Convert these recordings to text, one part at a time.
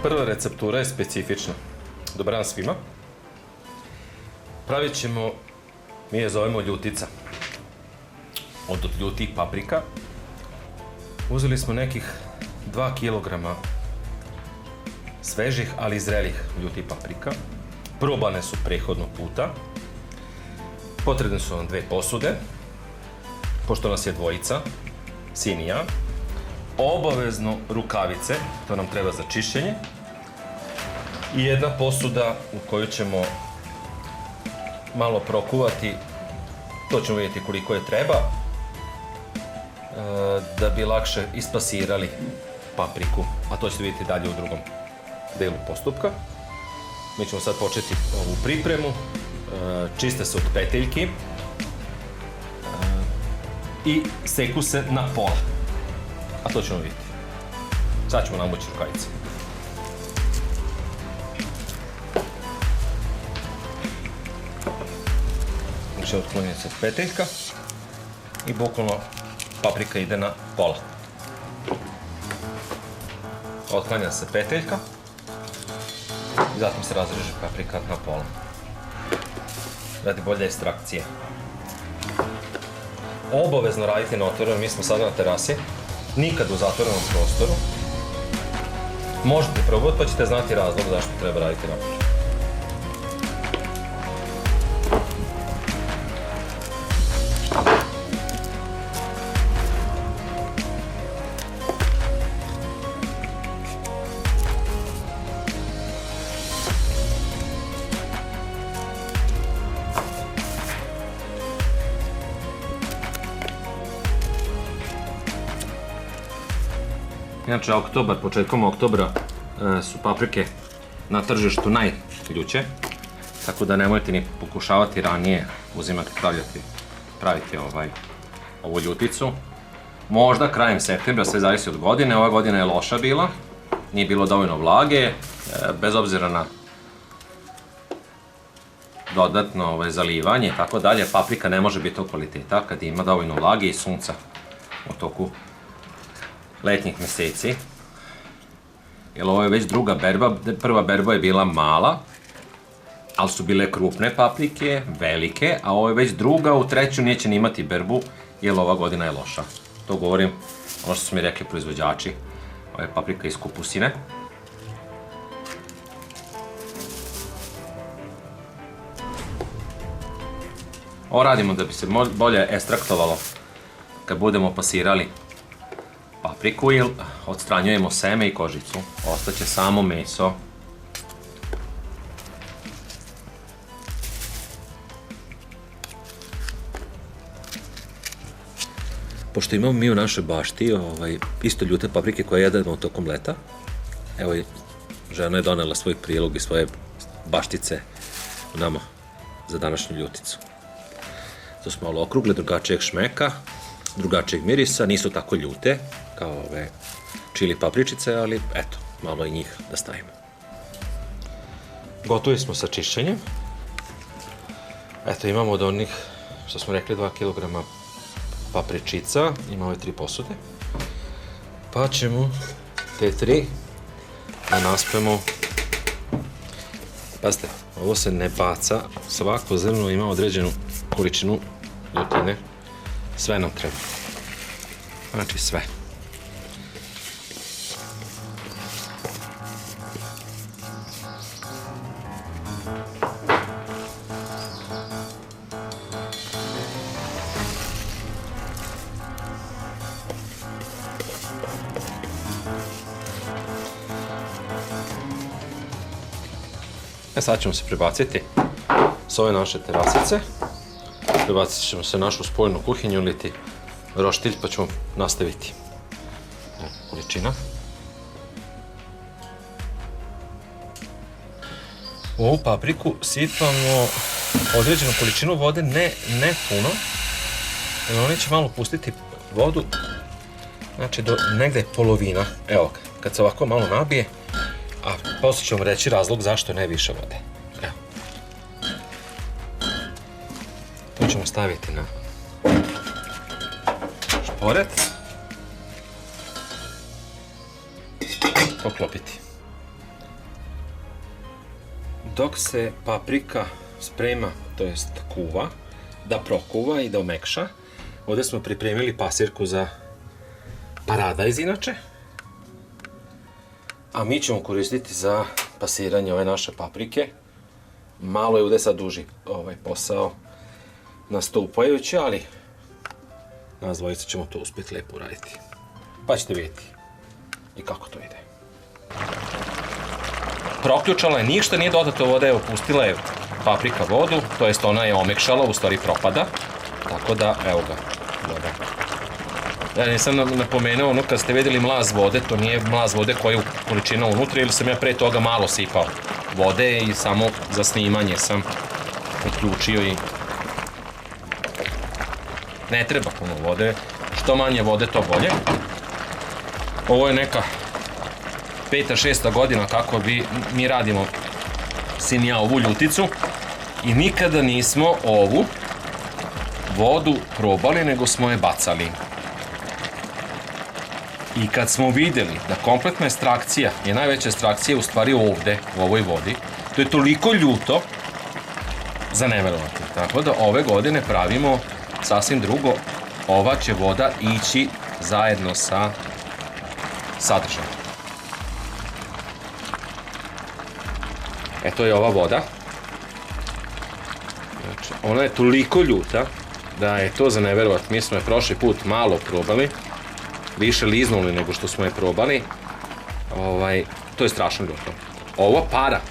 Prva receptura je specifična. Dobar dan svima. Pravit ćemo, mi je zovemo ljutica. Od ljutih paprika. Uzeli smo nekih 2 kg svežih, ali zrelih ljutih paprika. Probane su prethodno puta. Potrebne su nam 2 posude, pošto nas je dvojica, sin i ja. Obavezno rukavice, to nam treba za čišćenje. I jedna posuda u koju ćemo malo prokuvati, to ćemo vidjeti koliko je treba, da bi lakše ispasirali papriku, a to ćete vidjeti dalje u drugom delu postupka. Mi ćemo sad početi ovu pripremu, čiste se od peteljki i seku se na pola, a to ćemo vidjeti. Sad ćemo namući rukavice. Znači, otklonje se peteljka i bukvalno paprika ide na pola. Otklanja se peteljka i zatim se razreže paprika na pola. Radi bolje ekstrakcije. Obavezno radite na otvorenom, mi smo sada na terasi, nikad u zatvorenom prostoru. Možete probati pa ćete znati razlog zašto treba raditi napolje. Inače, početkom oktobra su paprike na tržištu najljuće, tako da nemojte ni pokušavati ranije uzimati, praviti ovu ljuticu. Možda krajem septembra, sve zavisi od godine, ova godina je loša bila, nije bilo dovoljno vlage, bez obzira na dodatno zalivanje i tako dalje, paprika ne može biti tog kvaliteta kad ima dovoljno vlage i sunca u toku letnjih meseci, jer ovo je već druga berba. Prva berba je bila mala, ali su bile krupne paprike, velike, a ovo je već druga, u treću neće ni imati berbu, jer ova godina je loša. To govorim, ono što su mi rekli proizvođači, ovo je paprika iz kupusine. Ovo radimo da bi se bolje ekstraktovalo kad budemo pasirali papriku, ili odstranjujemo seme i kožicu, ostaće samo meso. Pošto imamo mi u našoj bašti isto ljute paprike koje jedemo tokom leta, evo i žena je donela svoj prilog i svoje baštice nama za današnju ljuticu. To su malo okrugle, drugačijeg šmeka, drugačijeg mirisa, nisu tako ljute kao ove čili papričice, ali eto, malo i njih da stavimo. Gotovi smo sa čišćenjem. Eto, imamo od onih, što smo rekli, 2 kg papričica, ima ove 3 posude. Pa ćemo te 3 da naspemo. Pazite, ovo se ne baca, svako zrno ima određenu količinu ljutine. Sve nam treba. Znači sve. Sad ćemo se prebaciti s ove naše terasice. Prebacit ćemo se našu spoljnu kuhinju ili roštilj, pa ćemo nastaviti. Količina. U ovu papriku sipamo određenu količinu vode, ne puno, jer oni će malo pustiti vodu, znači do negde polovina. Evo ga, kad se ovako malo nabije, a posle ćemo reći razlog zašto ne više vode. Evo. To ćemo staviti na šporet. Poklopiti. Dok se paprika sprema, to jest kuva, da prokuva i da omekša, ovdje smo pripremili pasirku za paradajz inače. A mi ćemo koristiti za pasiranje ove naše paprike. Malo je ovdje sad duži posao nastupajući, ali nas dvojica ćemo to uspjeti lijepo uraditi. Pa ćete vidjeti i kako to ide. Proključala je, ništa nije dodato vode, evo pustila je paprika vodu, to jest ona je omekšala, u stvari propada. Tako da, evo ga, voda. Ja nisam napomenuo, ono kad ste vidjeli mlaz vode, to nije mlaz vode koja je količina unutra, ili sam ja pre toga malo sipao vode i samo za snimanje sam uključio i ne treba puno vode, što manje vode to bolje. Ovo je neka 5. 6. godina kako mi radimo sin i ja ovu ljuticu i nikada nismo ovu vodu probali, nego smo je bacali. I kad smo vidjeli da kompletna ekstrakcija je najveća ekstrakcija u stvari ovdje, u ovoj vodi, to je toliko ljuto za neverovati. Tako da ove godine pravimo sasvim drugo. Ova će voda ići zajedno sa sadržajem. To je ova voda. Znači, ona je toliko ljuta da je to za neverovat. Mi smo je prošli put malo probali, više liznuli nego što smo je probali. To je strašno ljuto. Ova para,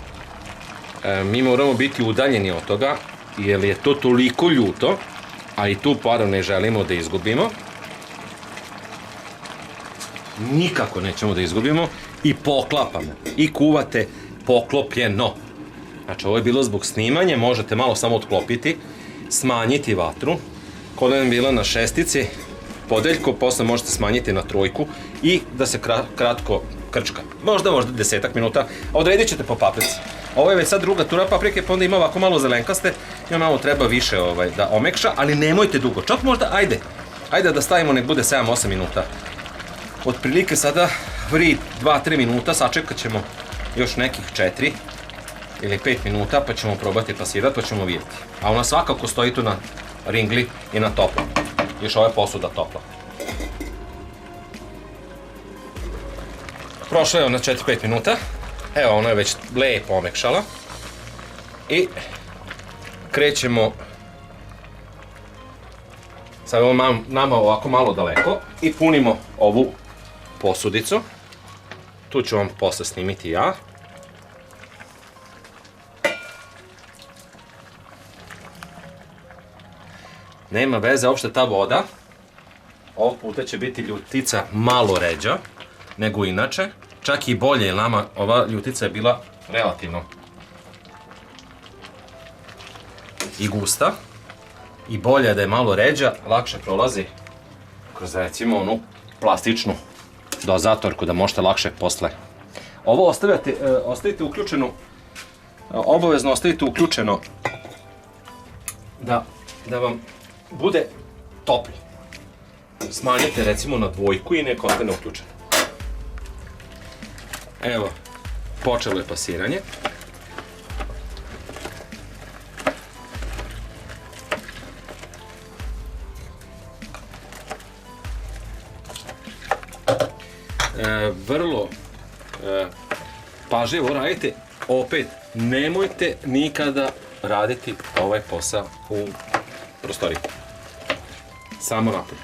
mi moramo biti udaljeni od toga, jer je to toliko ljuto, a i tu paru ne želimo da izgubimo. Nikako nećemo da izgubimo i poklapamo. I kuvate poklopljeno. Znači, ovo je bilo zbog snimanja, možete malo samo otklopiti, smanjiti vatru. Kod je bila na 6, podeljko, posle možete smanjiti na 3 i da se kratko krčka. Možda 10 minuta, a odredit ćete po paprici. Ovo je već sad druga tura paprike, pa onda ima ovako malo zelenkaste, ima malo treba više da omekša, ali nemojte dugo. Čak možda, ajde da stavimo, nek bude 7-8 minuta. Otprilike sada vri 2-3 minuta, sačekat ćemo još nekih 4 ili 5 minuta, pa ćemo probati pasirati, pa ćemo vidjeti. A ona svakako stoji tu na ringli i na toplo. Još ova je posuda topla. Prošlo je ona 4-5 minuta. Evo, ona je već lijepo omekšala. I krećemo sad nama ovako malo daleko i punimo ovu posudicu. Tu ću vam posle snimiti ja. Nema veze, uopšte ta voda, ovog puta će biti ljutica malo ređa nego inače, čak i bolje, jer nama ova ljutica je bila relativno i gusta i bolje da je malo ređa, lakše prolazi kroz recimo onu plastičnu dozatorku da možete lakše posle. Ovo ostavite uključeno, obavezno ostavite uključeno da vam bude toplo. Smanjite recimo na 2 i nek ostane uključeno. Evo, počelo je pasiranje. Vrlo pažljivo radite, opet nemojte nikada raditi ovaj posao u prostoriji. Samo napolje.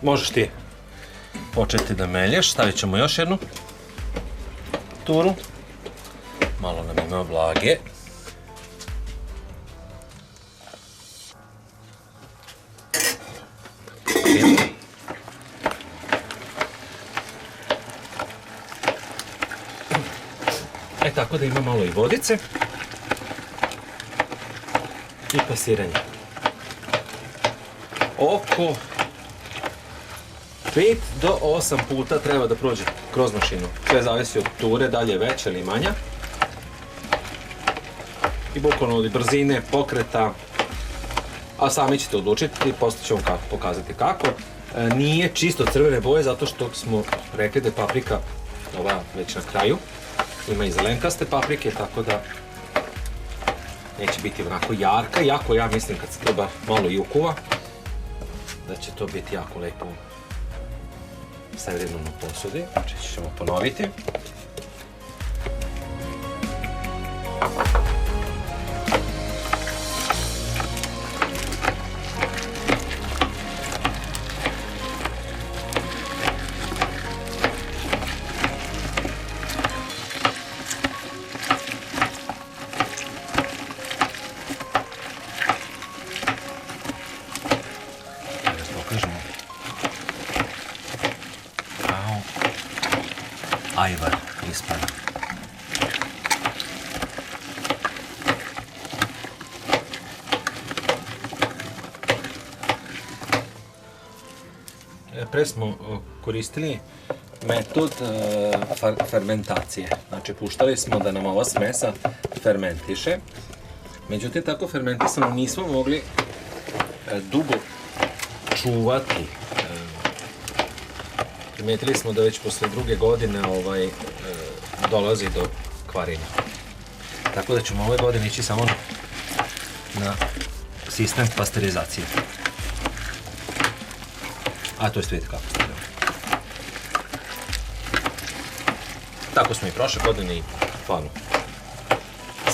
Možeš ti početi da melješ, stavit ćemo još jednu turu. Malo nam ima vlage. Tako da ima malo i vodice i pasiranje. Oko 5 do 8 puta treba da prođe kroz mašinu. Sve zavisi od ture, da li je veća ili manja. I bukvalno od brzine, pokreta, a sami ćete odlučiti, poslije ću vam pokazati kako. Nije čisto crvene boje zato što smo rekli da je paprika ova već na kraju. Ima i zelenkaste paprike, tako da neće biti onako jarka, iako ja mislim kad se treba malo i ukuva, da će to biti jako lepo stavljeno na posudi. Znači ćemo ponoviti. Ajvar ispada. Pre smo koristili metod fermentacije. Znači, puštali smo da nam ova smesa fermentiše. Međutim, tako fermentisano nismo mogli dugo čuvati. Primetili smo da već posle druge godine dolazi do kvarenja. Tako da ćemo ove godine ići samo na sistem pasterizacije. A to jest vidite kako stavljamo. Tako smo i prošle godine i stvarno.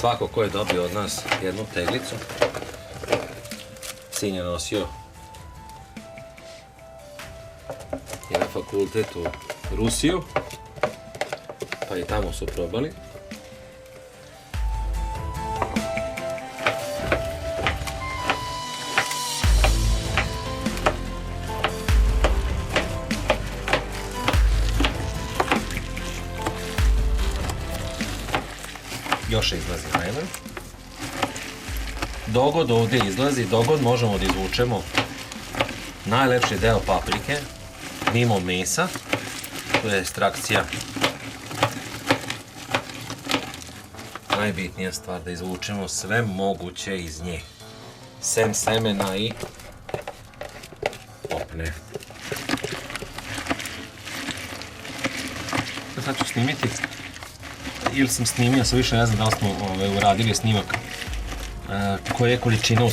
Svako ko je dobio od nas jednu teglicu, sin je nosio na fakultet u Rusiju, pa i tamo su probali. Još izlazi najman. Dogod ovdje izlazi, dogod možemo da izvučemo najlepši deo paprike, mimo mesa, to je ekstrakcija. Najbitnija stvar da izvučemo sve moguće iz nje, sem semena i opne. Sad ću snimiti, ili sam snimio, sad više ne znam da li smo uradili snimak koje je količina uz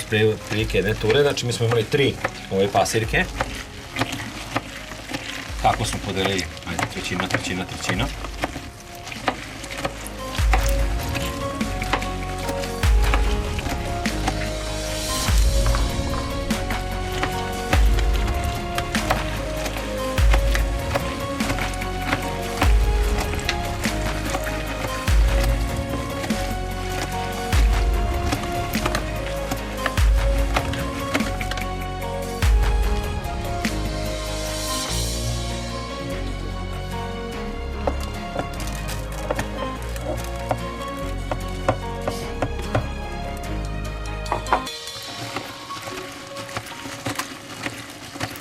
prilike jedne ture. Znači mi smo imali 3 ove pasirke. Kako smo podelili? Ajde, trećina.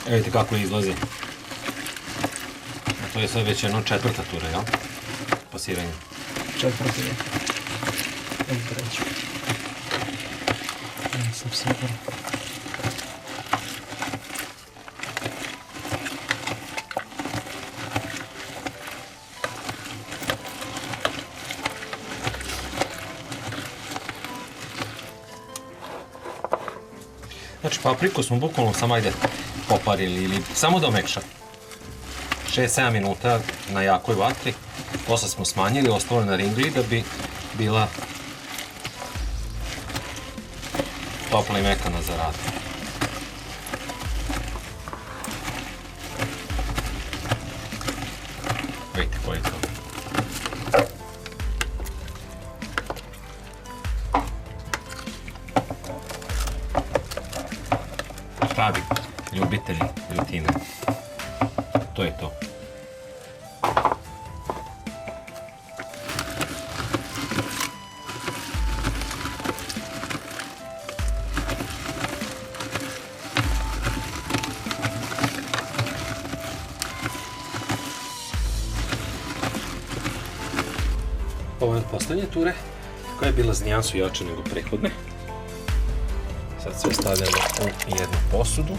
Evo vidite kako izlazi. A to je sad već jedno 4. tura, jel? Pasiranje. 4. je. Evo treća. Ja sam siguran. Znači papriku smo bukvalno samo poparili ili samo da omekša. 6-7 minuta na jakoj vatri, posle smo smanjili, ostalo na ringli da bi bila topla i mekana za rad. Vidite koji je to. Pravi ljubitelji ljutine. To je to. Ovo je od poslednje ture, koja je bila za nijansu jače nego prethodne. Sad sve stavljamo u jednu posudu.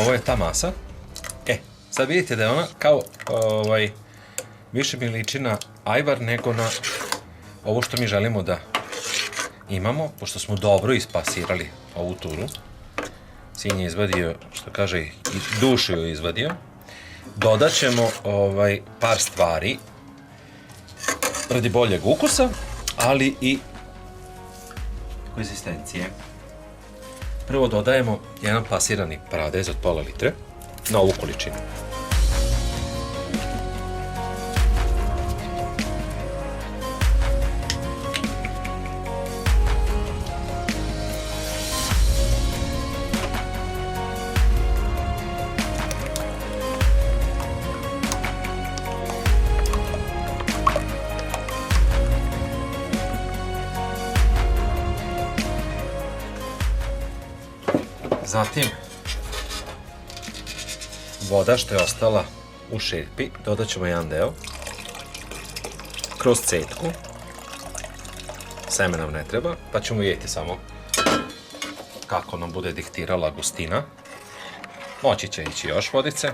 Ovo je ta masa. Sad vidite da je ona kao, više mi liči na ajvar nego na ovo što mi želimo da imamo, pošto smo dobro ispasirali ovu turu. Sin je izvadio, što kaže, i dušu joj izvadio. Dodat ćemo par stvari radi boljeg ukusa, ali i konzistencije. Prvo dodajemo jedan pasirani paradajz od pola litre na ovu količinu. Zatim, voda što je ostala u šerpi, dodat ćemo jedan deo kroz cetku. Seme nam ne treba, pa ćemo vidjeti samo kako nam bude diktirala gustina. Moći će ići još vodice.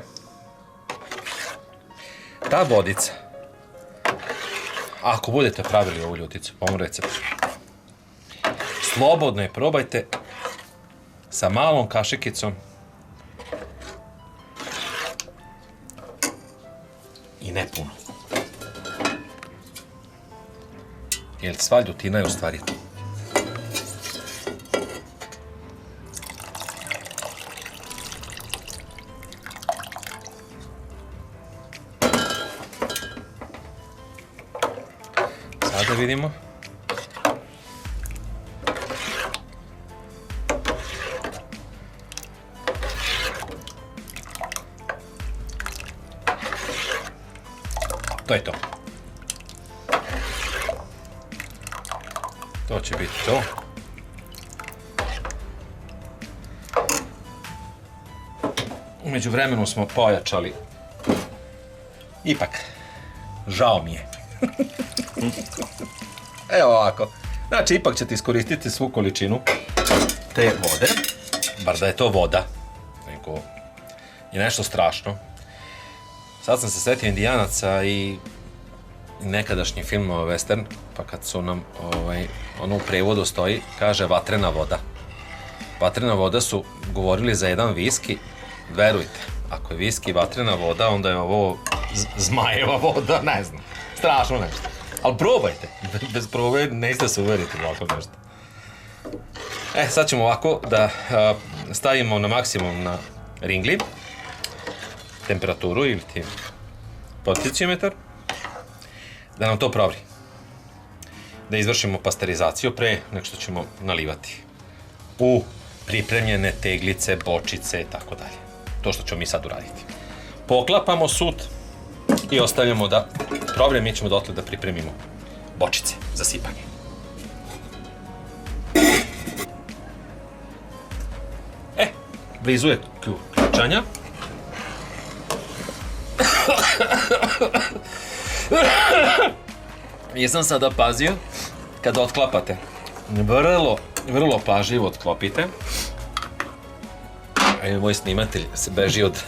Ta vodica, ako budete pravili ovu ljuticu po ovom receptu, slobodno je probajte sa malom kašikicom i ne puno. Jer sva ljutina je u stvari tu. Sada vidimo. To je to. To će biti to. U međuvremenu smo pojačali. Ipak, žao mi je. Evo ovako. Znači, ipak ćete iskoristiti svu količinu te vode. Bar da je to voda. Nego je nešto strašno. Sad sam se setio Indijanaca i nekadašnji film western, pa kad su nam, ono u prevodu stoji, kaže vatrena voda. Vatrena voda su govorili za jedan viski, verujte, ako je viski vatrena voda, onda je ovo zmajeva voda, ne znam, strašno nešto. Ali probajte, bez probe nećete se uveriti ovako nešto. Sad ćemo ovako da stavimo na maksimum na ringli, temperaturu ili potencijometar, da nam to provri. Da izvršimo pasterizaciju pre nego što ćemo nalivati u pripremljene teglice, bočice i tako dalje. To što ćemo mi sad uraditi. Poklapamo sut i ostavljamo da provri, mi ćemo dotle da pripremimo bočice za sipanje. Blizu je ključanja. Jesam sada pazio, kada otklapate, vrlo pažljivo otklopite. Moj snimatelj se beži od...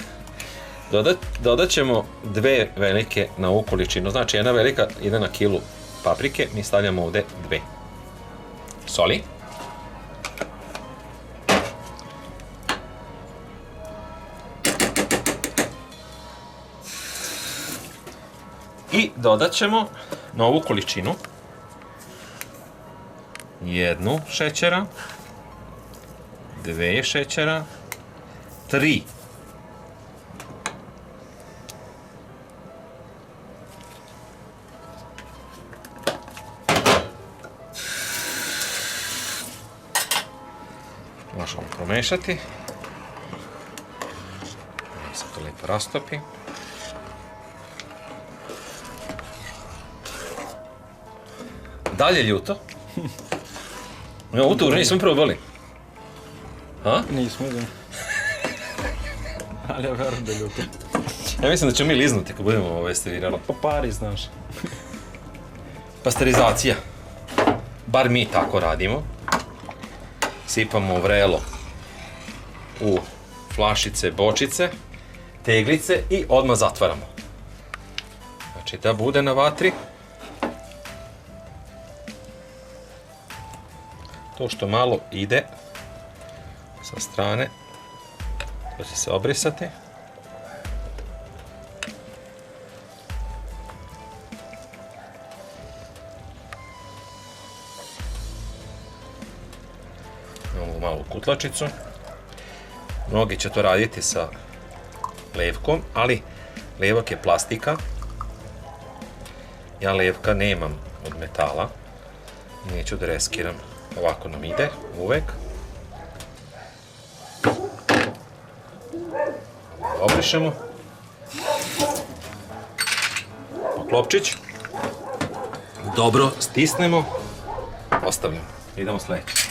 Dodat ćemo 2 velike na ovu količinu, znači jedna velika ide na kilu paprike, mi stavljamo ovde 2. Soli. I dodat ćemo na ovu količinu 1 šećera, 2 šećera, 3. Možemo promešati. Da se to lepo rastopi. Dalje ljuto. Ovu turu nismo probali. Nismo, da. Ali ja verujem da je ljuto. Ja mislim da ćemo mi liznuti kad budemo servirali. Po pari, znaš. Pasterizacija. Bar mi tako radimo. Sipamo vrelo u flašice, bočice, teglice i odmah zatvaramo. Znači da bude na vatri. To što malo ide sa strane, to će se obrisati. Imamo malu kutlačicu. Mnogi će to raditi sa levkom, ali levak je plastika. Ja levka nemam od metala i neću da riskiram. Ovako nam ide uvek. Obrišemo. Klopčić. Dobro stisnemo. Ostavljamo. Idemo sljedeće.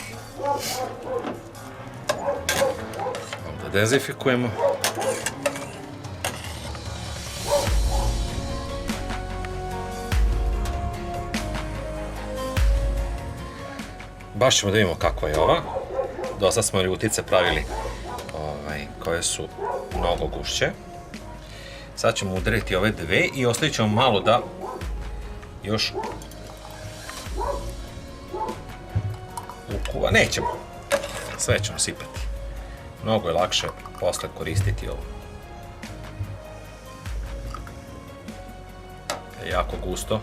Onda dezinfikujemo. Baš ćemo da vidimo kakva je ova. Do sad smo ljutice pravili koje su mnogo gušće. Sad ćemo udariti ove dve i ostavit ćemo malo da još ukuva. Nećemo. Sve ćemo sipati. Mnogo je lakše posle koristiti ovo. Je jako gusto.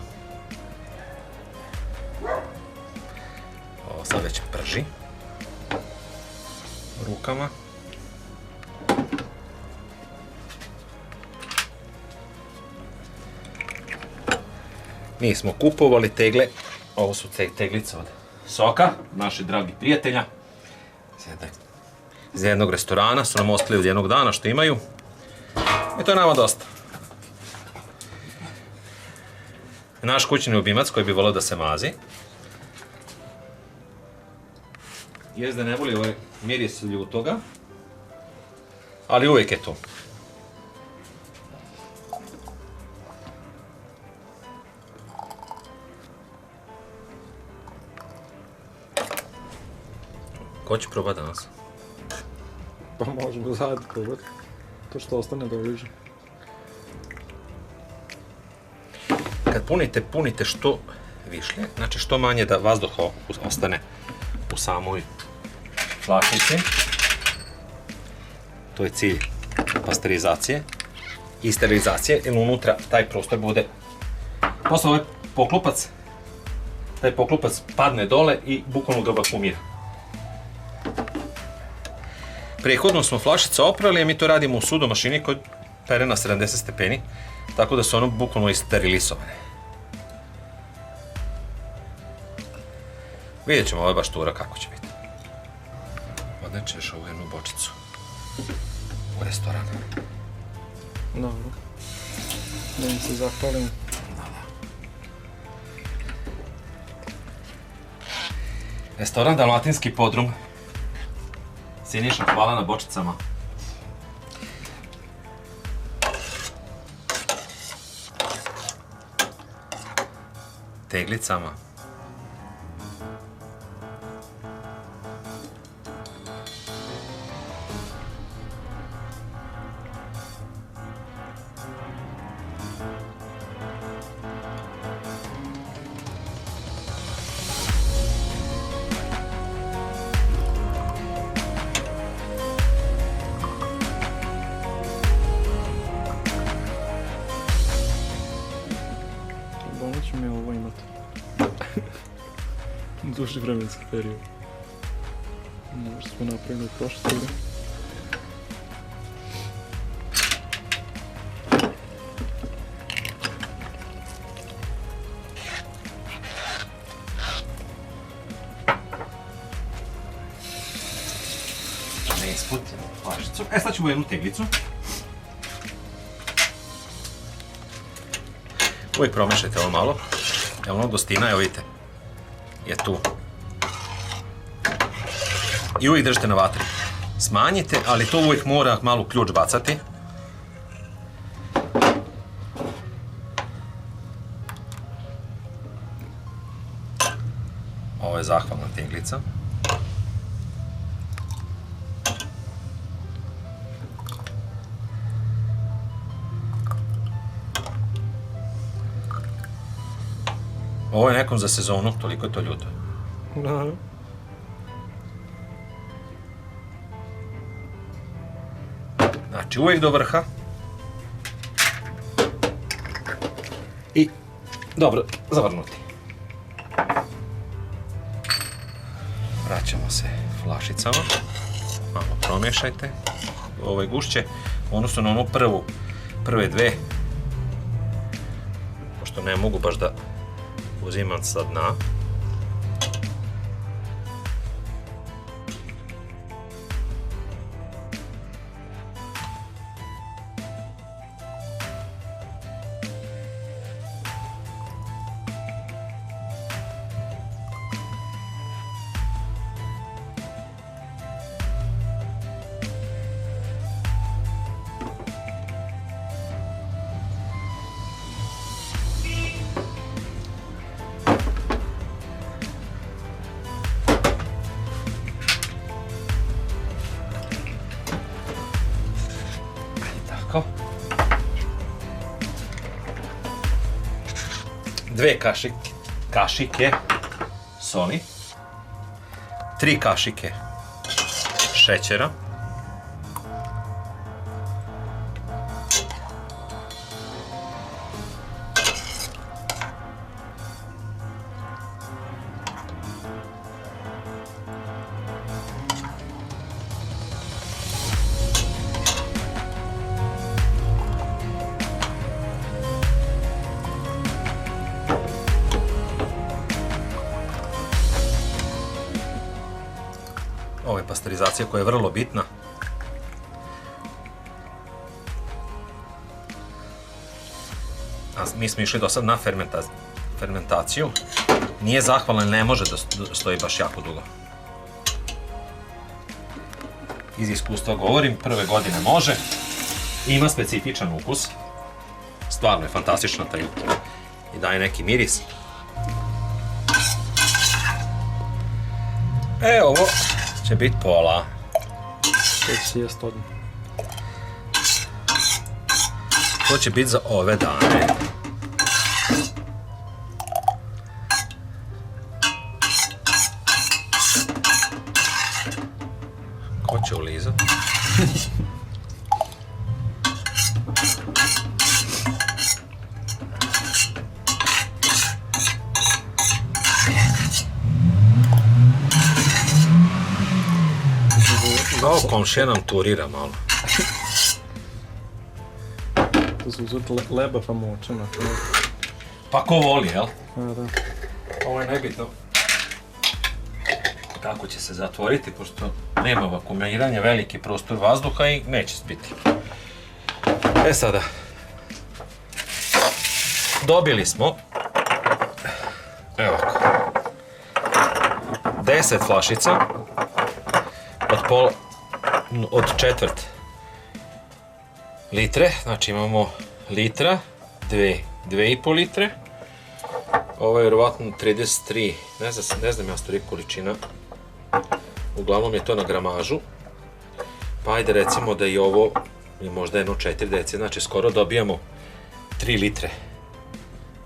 Ovo sad već prži rukama. Mi smo kupovali tegle, ovo su teglice od Soka, naši dragi prijatelja. Iz jednog restorana su nam ostali od jednog dana što imaju. I to je nama dosta. Naš kućni ljubimac koji bi volio da se mazi. Jest da ne voli ovaj miris ljutoga, ali uvijek je tu. Ko će probati danas? Pa možemo zajedno probati. To što ostane da uliže. Kad punite što višlje, znači što manje da vazduha ostane u samoj flašici. To je cilj pasterizacije i sterilizacije, jer unutra taj prostor bude... Posle ovaj poklopac, taj poklopac padne dole i bukvalno ga vakumira. Prethodno smo flašice oprali, a mi to radimo u sudomašini koja pere na 70 stepeni, tako da su ono bukvalno isterilisovane. Vidjet ćemo ovaj baš tura kako će biti. Odnećeš ovu jednu bočicu u restoran. Dobro. Da im se zahvalim. Restoran Dalmatinski podrum. Siniša, hvala na bočicama. Teglicama. Bolno ću mi ovo imati. Duži vremenski period. Možda smo napravili prošle ture. Ne isputimo flašicu. Sad ćemo jednu teglicu. Uvijek promešajte ovo malo, jer ono gostina, evo vidite, je tu. I uvijek držite na vatri. smanjite, ali to uvijek mora malo ključ bacati. Ovo je zahvalna teglica. Ovo je nekom za sezonu, toliko je to ljuto. Da. Znači uvijek do vrha. I dobro zavrnuti. Vraćamo se flašicama. Malo promješajte. Ovo je gušće u odnosu na onu prve dve. Pošto ne mogu baš da uzimam sa dna. Dve kašike soli, 3 kašike šećera, ovo je pasterizacija koja je vrlo bitna. A mi smo išli do sad na fermentaciju. Nije zahvalna, ne može da stoji baš jako dugo. Iz iskustva govorim, prve godine može. Ima specifičan ukus. Stvarno je fantastično taj i daje neki miris. Ovo će biti pola. Tek si jest odmah. To će biti za ove dane. Ko će ulizat? Ovo komšija nam turira malo. To su uzeti leba pa moče na to. Pa ko voli, jel? Da. Ovo je nebitno kako će se zatvoriti, pošto nema vakuumiranja, veliki prostor vazduha i neće biti. Sada, dobili smo, evo ovako, 10 flašica od četvrt litre, znači imamo litra, 2,5 litre. Ovo je vjerovatno 33, ne znam ja stvari količina. Uglavnom je to na gramažu. Pa ajde recimo da i ovo je možda jedno 4 deci, znači skoro dobijamo 3 litre.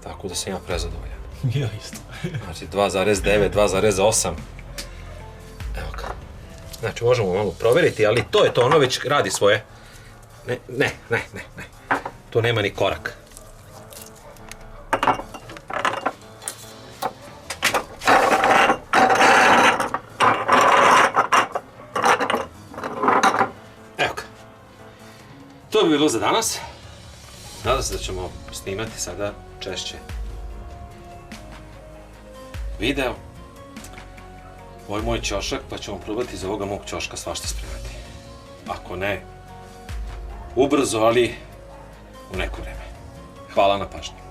Tako da sam ja prezadovoljan. Ja isto. Znači 2,9, 2,8. Evo ga. Znači možemo malo provjeriti, ali to je to, ono već radi svoje. Ne. Tu nema ni korak. Evo ga. To bi bilo za danas. Nadam se da ćemo snimati sada češće video. Ovo je moj ćošak, pa ćemo probati iz ovoga mog ćoška svašta spremati. Ako ne, ubrzo, ali u neko vreme. Hvala na pažnji.